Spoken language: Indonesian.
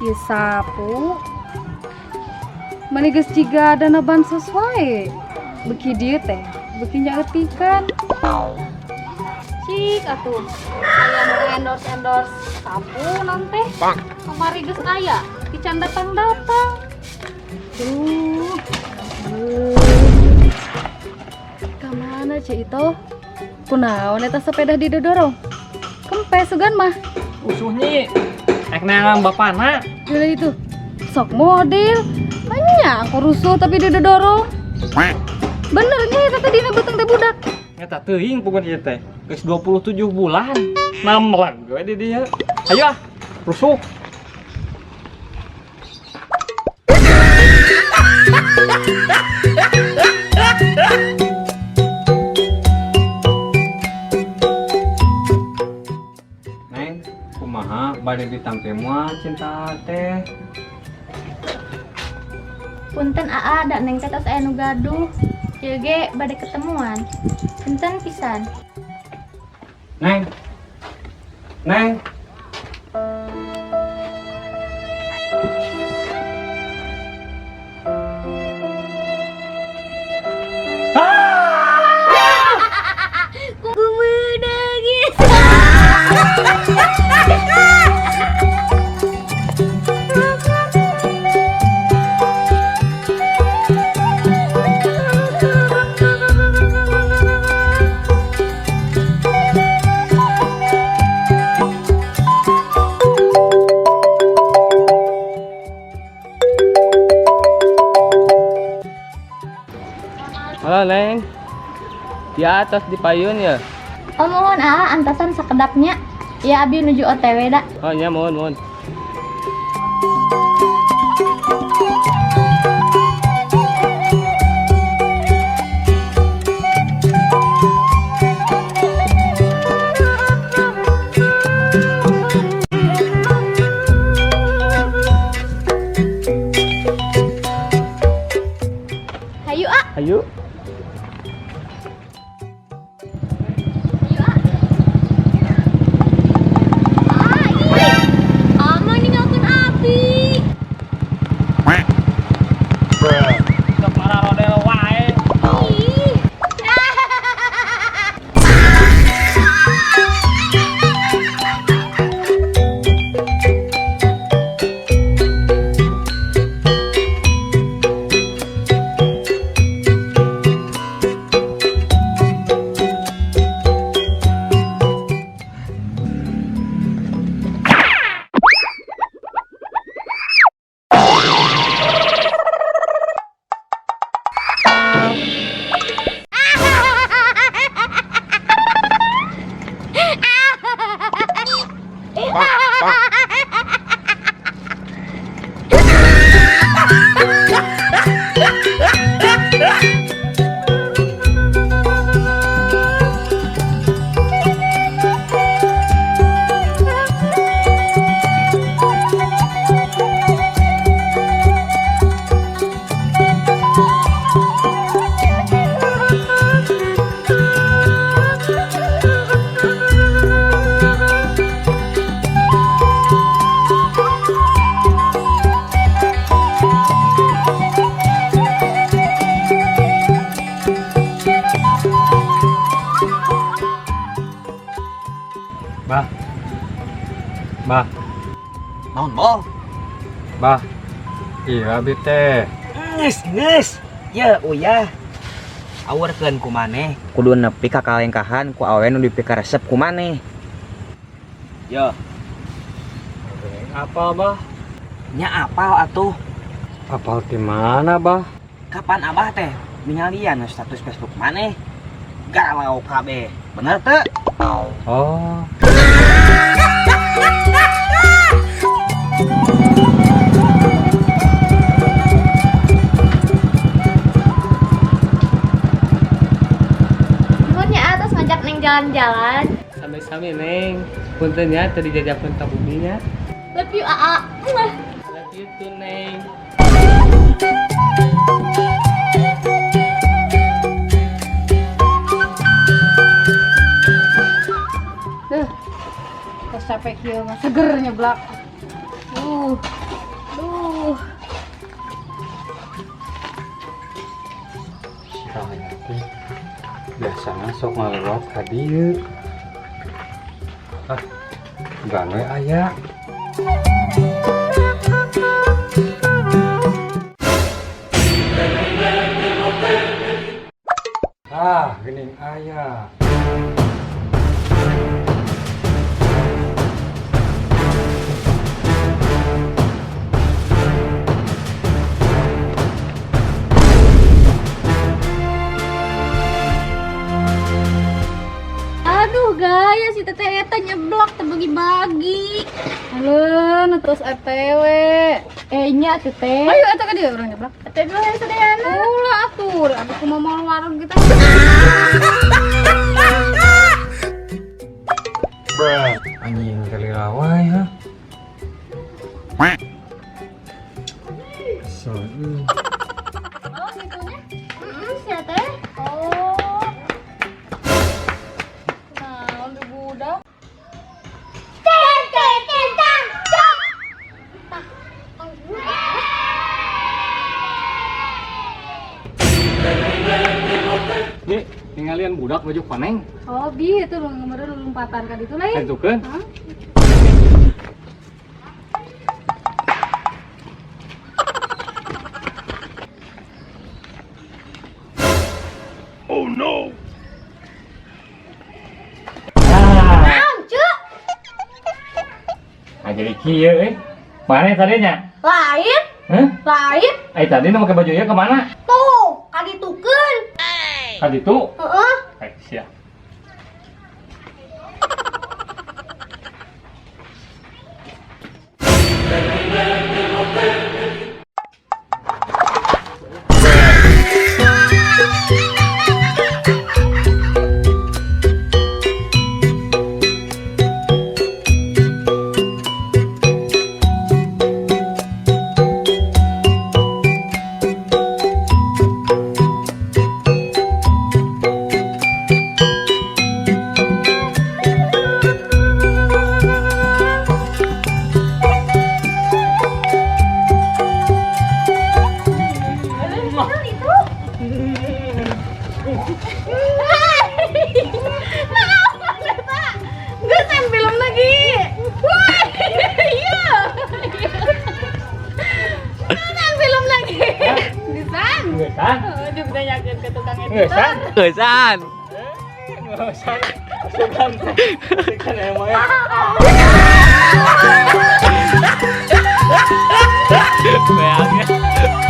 Ya sapu. Manigas jiga dana bansos wae. Beki dieu teh, beki nyaetikan. Cik atuh. Aya nu endorse sapu nanti. Kamari geus aya, dican datang-datang. Kamana cik itu? Kunaon eta sepeda didodorong? Kempes sugan mah. Usuhnya ek nang bapana. Gila itu. Sok model. Anya aku rusuh tapi didodorong. Benernya eta teh dina beuteung teh budak. Eta teuing pokoknya ieu teh. Geus 27 bulan. Namlang gue di dia. Ayo ah, rusuh. Neng, kumaha bade ditampe moal cinta teh. Punten aa da neng teh tos aya nu gaduh. Ieu ge bade ketemuan. Punten pisan. Neng. Neng. Halo Neng, di atas di payun ya? Oh mohon aa antasan sakedapnya. Ya abi nuju OTW da. Oh iya mohon. Hayu a. Ayo. Bah. Naon bol? Bah. Iya abi teh. Geus. Ya uyah. Aweurkeun ku maneh. Kudu nepi ka kalengkahan ku awewe nu dipikaresep ku maneh. Ya. Apa bah? Nya apal atuh. Apal di mana bah? Kapan abah teh ningalian status Facebook maneh? Galau kabeh. Bener teu? Oh. Nuhun ya atas ngajak neng jalan-jalan. Sami-sami Neng. Punten ya tadi jajakeun ka buminya. Love you aa. Love you too Neng. Terus capek kieu mah seger nyeblak. Masuk ngelewat ka dieu. Ah, gan we aya. Ah, geuning aya. Aduh gaya si teteh eta nyeblok terbagi-bagi. Halo, terus FTW. Nya teteh. Ayo eta ka dia urang nyeblak. Teteh dulu ya sadayana. Ulah atuh, abis ku mau warung kita. Anjing kali lawai ha. So, Oh, gitunya? Si teteh. Oh. Nah, udah budak. Nih, tinggalin budak baju koneng. Oh, bi itu nomor lompatan ka ditu lain. Itu kan? Hah? Ah, ah jadi kieu Mana tadinya? Lain, Hah? lain. Tadi nu pakai baju ieu ke mana? Tuh, kaditukeun. Ka ditu. Heeh. Siap. Ngesan? Aduh, udah yakin ke tukang Ngesan? Kesan. Ngesan? Sukan. Sukan emangnya. Bayangnya.